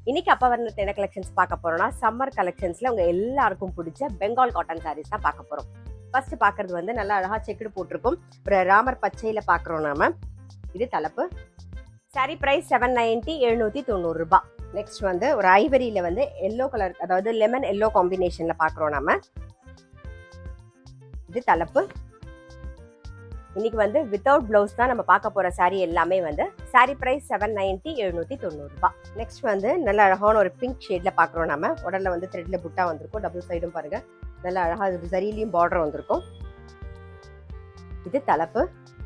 இன்னைக்கு அப்பா வர்ணத்து என்ன கலெக்ஷன்ஸ் பார்க்க போறோம்னா சம்மர் கலெக்ஷன்ஸ்ல உங்க எல்லாருக்கும் பிடிச்ச பெங்கால் காட்டன் சாரீஸ் தான் பார்க்க போறோம். ஃபர்ஸ்ட் பாக்குறது வந்து நல்லா அழகா செக்குடு போட்டிருக்கும். ஒரு ராமர் பச்சையில பாக்குறோம் நாம. இது தலைப்பு. சாரி பிரைஸ் 790 790 ரூபாய். நெக்ஸ்ட் வந்து ஒரு ஐவரியில வந்து எல்லோ கலர், அதாவது லெமன் எல்லோ காம்பினேஷன்ல பாக்குறோம் நாம. இது தலைப்பு. இன்னைக்கு வந்து வித்தவுட் பிளவுஸ் தான் நம்ம பார்க்க போற சாரி எல்லாமே வந்து சாரி பிரைஸ் 790 790 ரூபாய். நெக்ஸ்ட் வந்து நல்ல அழகான ஒரு பிங்க் ஷேட்ல பாக்குறோம் நாம. உடல்ல வந்து த்ரெட்ல புட்டா வந்திருக்கும். டபுள் சைடும் பாருங்க, நல்ல அழகா சரியிலையும் பார்டர் வந்திருக்கும். இது தலைப்பு.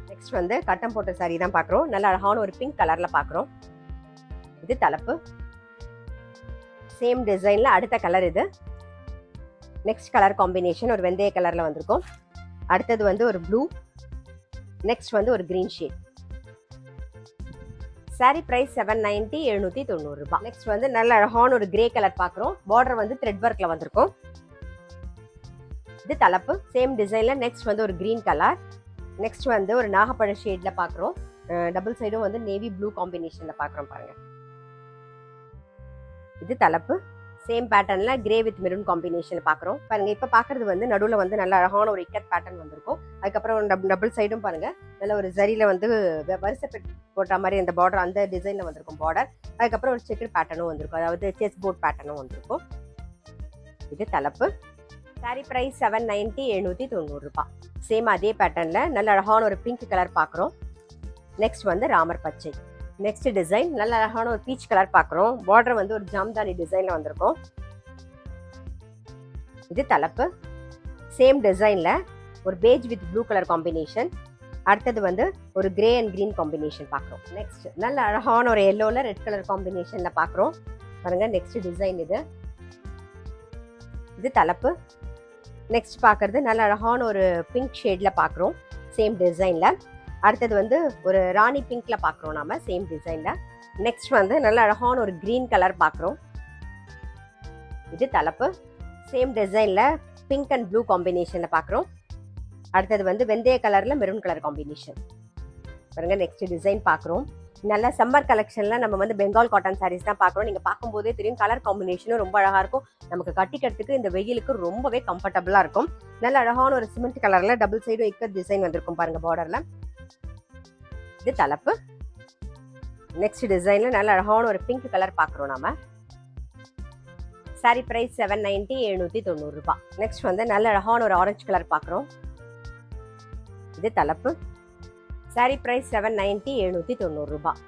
நெக்ஸ்ட் வந்து கட்டம் போட்ட சாரி தான் பாக்குறோம். நல்ல அழகான ஒரு பிங்க் கலர்ல பாக்குறோம். இது தலைப்பு. சேம் டிசைன்ல அடுத்த கலர் இது. நெக்ஸ்ட் கலர் காம்பினேஷன் ஒரு வெந்தய கலர்ல வந்திருக்கும். அடுத்தது வந்து ஒரு ப்ளூ. நெக்ஸ்ட் வந்து ஒரு கிரீன் ஷேட். சாரி பிரைஸ் 790 790 ரூபாய். நெக்ஸ்ட் வந்து நல்ல அழகான ஒரு கிரே கலர் பாக்குறோம். பார்டர் வந்து த்ரெட் ஒர்க்ல வந்திருக்கும். இது தலைப்பு. சேம் டிசைன்ல நெக்ஸ்ட் வந்து ஒரு கிரீன் கலர். நெக்ஸ்ட் வந்து ஒரு நாகப்பழ ஷேட்ல பாக்குறோம். டபுள் சைடும் வந்து நேவி ப்ளூ காம்பினேஷன்ல பாக்குறோம் பாருங்க. இது தலைப்பு. சேம் பேட்டர்ன்ல கிரே வித் மெரூன் காம்பினேஷன்ல பாக்குறோம் பாருங்க. இப்ப பாக்குறது வந்து நடுவுல வந்து நல்ல அழகான ஒரு இக்கட் பேட்டர்ன் வந்திருக்கும். அதுக்கப்புறம் டபுள் சைடும் பாருங்க, நல்ல ஒரு ஜரியில வந்து வரிசை போட்ட மாதிரி அந்த பார்டர் அந்த டிசைன்ல வந்திருக்கும் பார்டர். அதுக்கப்புறம் ஒரு செக்கர் பேட்டர்னும் வந்திருக்கும், அதாவது செஸ் போர்ட் பேட்டர்னும் வந்திருக்கும். இது தலைப்பு. சாரி பிரைஸ் 790 790 ரூபாய். சேம் அதே பேட்டர்ன்ல நல்ல அழகான ஒரு பிங்க் கலர் பாக்குறோம். நெக்ஸ்ட் வந்து ராமர் பச்சை. நெக்ஸ்ட் டிசைன் நல்ல அழகான ஒரு பீச் கலர் பாக்குறோம். பார்டர் வந்து ஒரு ஜாம்தானி டிசைன்ல வந்திருக்கும். இது தலைப்பு. சேம் டிசைன்ல ஒரு page with blue colour combination. அடுத்தது வந்து ஒரு கிரே அண்ட் கிரீன் காம்பினேஷன் பாக்குறோம். நெக்ஸ்ட் நல்ல அழகான ஒரு எல்லோல ரெட் கலர் காம்பினேஷன்ல பாக்குறோம் பாருங்க. நெக்ஸ்ட் டிசைன் இது. இது தலைப்பு. நெக்ஸ்ட் பாக்குறது நல்ல அழகான ஒரு பிங்க் ஷேட்ல பாக்குறோம். சேம் டிசைன்ல. அடுத்தது வந்து ஒரு ராணி பிங்க்ல பாக்குறோம் நாம, சேம் டிசைன்ல. நெக்ஸ்ட் வந்து நல்ல அழகான ஒரு கிரீன் கலர் பாக்குறோம். இது தலைப்பு. சேம் டிசைன்ல பிங்க் அண்ட் ப்ளூ காம்பினேஷன்ல பாக்குறோம். அடுத்தது வந்து வெந்தய கலர்ல மெரூன் கலர் காம்பினேஷன் பாருங்க. நெக்ஸ்ட் டிசைன் பாக்குறோம். நல்ல சம்மர் கலெக்ஷன்ல நம்ம வந்து பெங்கால் காட்டன் சாரீஸ் தான் பாக்குறோம். நீங்க பார்க்கும்போதே தெரியும், கலர் காம்பினேஷனும் ரொம்ப அழகா இருக்கும். நமக்கு கட்டிக்கிறதுக்கு இந்த வெயிலுக்கு ரொம்பவே கம்ஃபர்டபுளா இருக்கும். நல்ல அழகான ஒரு சிமெண்ட் கலர்ல டபுள் சைடும் இக்கட் டிசைன் வந்திருக்கும் பாருங்க பார்டர்ல. இது தலைப்பு. நெக்ஸ்ட் டிசைன்ல நல்ல அழகான ஒரு பிங்க் கலர் பாக்குறோம் நாம. சாரி பிரைஸ் 790 790 ரூபாய். நெக்ஸ்ட் வந்து நல்ல அழகான ஒரு ஆரஞ்சு கலர் பாக்குறோம். இது தலைப்பு. சாரி பிரைஸ் 790 790 ரூபாய்.